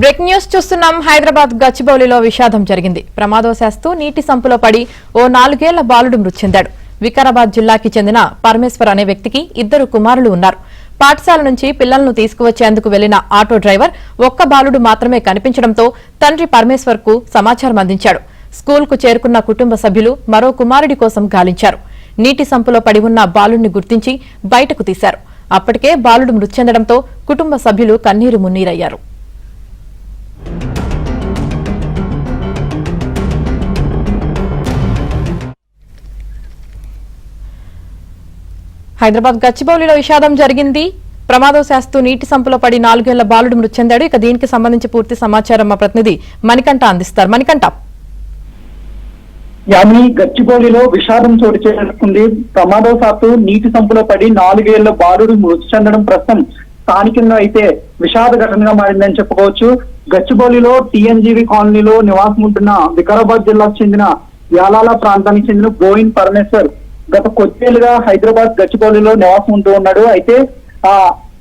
Breaking news చూస్తున్నాం. హైదరాబాద్ గచ్చిబౌలిలో విషాదం జరిగింది. ప్రమాదవశాత్తు నీటి సంపులో పడి ఓ 4 ఏళ్ల బాలుడు మృతి చెందాడు. వికారాబాద్ జిల్లాకి చెందిన పరమేశ్వర్ అనే వ్యక్తికి 2 కుమారులు ఉన్నారు. పాఠశాల నుంచి పిల్లలను తీసుకువచ్చేందుకు వెళ్లిన ఆటో డ్రైవర్ ఒక్క బాలుడు మాత్రమే కనిపించడంతో తండ్రి పరమేశ్వర్ కు సమాచారం అందించాడు. స్కూల్ కు చేరుకున్న కుటుంబ సభ్యులు మరో కుమారుడి కోసం గాలించారు. నీటి సంపులో పడి ఉన్న బాలుడిని గుర్తించి బయటకు తీశారు. అప్పటికే బాలుడు మృతి చెందడంతో కుటుంబ సభ్యులు కన్నీరు మున్నీరయ్యారు. హైదరాబాద్ గచ్చిబౌలిలో విషాదం జరిగింది. ప్రమాదవశాత్తు నీటి సంపులో పడి 4 ఏళ్ల బాలుడు మృతి చెందాడు. ఇక దీనికి సంబంధించి పూర్తి సమాచారం మా ప్రతినిధి మణికంఠ అందిస్తారు. మణికంఠ, యామి గచ్చిబౌలిలో విషాదం చోటు చేసుకుంది. ప్రమాదవశాత్తు నీటి సంపులో పడి 4 ఏళ్ల బాలుడు మృతి చెందడం ప్రస్తుతం స్థానికంగా అయితే విషాద ఘటనగా మారిందని చెప్పుకోవచ్చు. గచ్చిబౌలిలో టీఎన్జీవి కాలనీలో నివాసం ఉంటున్న వికారాబాద్ జిల్లాకు చెందిన యాలాల ప్రాంతానికి చెందిన బోయిన్ పరమేశ్వర్ గత కొద్దేళ్లుగా హైదరాబాద్ గచ్చిబౌలిలో నివాసం ఉంటూ ఉన్నాడు. అయితే ఆ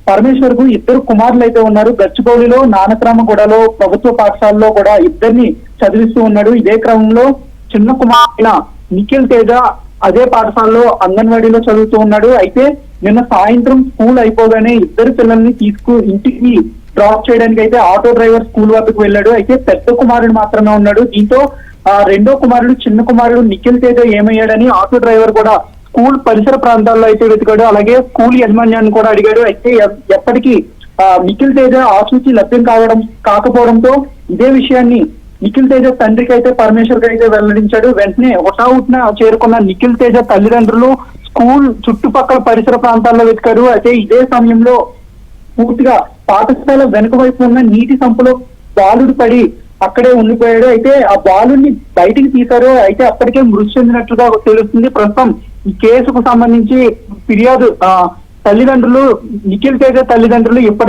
పరమేశ్వర్ కు 2 కుమారులు అయితే ఉన్నారు. గచ్చిబౌలిలో నానక్రామగూడలో ప్రభుత్వ పాఠశాలలో కూడా ఇద్దరిని చదివిస్తూ ఉన్నాడు. ఇదే క్రమంలో చిన్న కుమారుడైన నిఖిల్ తేజ అదే పాఠశాలలో అంగన్వాడీలో చదువుతూ ఉన్నాడు. అయితే నిన్న సాయంత్రం స్కూల్ అయిపోగానే 2 పిల్లల్ని ఇంటికి డ్రాప్ చేయడానికి అయితే ఆటో డ్రైవర్ స్కూల్ వద్దకు వెళ్ళాడు. అయితే పెద్ద కుమారుడు మాత్రమే ఉన్నాడు. దీంతో రెండో కుమారుడు చిన్న కుమారుడు నిఖిల్ తేజ ఏమయ్యాడని ఆటో డ్రైవర్ కూడా స్కూల్ పరిసర ప్రాంతాల్లో అయితే వెతికాడు. అలాగే స్కూల్ యాజమాన్యాన్ని కూడా అడిగాడు. అయితే ఎప్పటికీ నిఖిల్ తేజ ఆచూకీ లభ్యం కాకపోవడంతో ఇదే విషయాన్ని నిఖిల్ తేజ తండ్రికి అయితే పరమేశ్వర్ అయితే వెల్లడించాడు. వెంటనే హుటాహుటిన చేరుకున్న నిఖిల్ తేజ తల్లిదండ్రులు స్కూల్ చుట్టుపక్కల పరిసర ప్రాంతాల్లో వెతికారు. అయితే ఇదే సమయంలో పూర్తిగా పాఠశాల వెనుక వైపు ఉన్న నీటి సంపులో బాలుడు పడి అక్కడే ఉండిపోయాడు. అయితే ఆ బాలుని బయటికి తీశారు. అయితే అప్పటికే మృతి చెందినట్లుగా తెలుస్తుంది. ప్రస్తుతం ఈ కేసుకు సంబంధించి ఫిర్యాదు తల్లిదండ్రులు నిఖిల్ తేజ తల్లిదండ్రులు ఇప్పటికే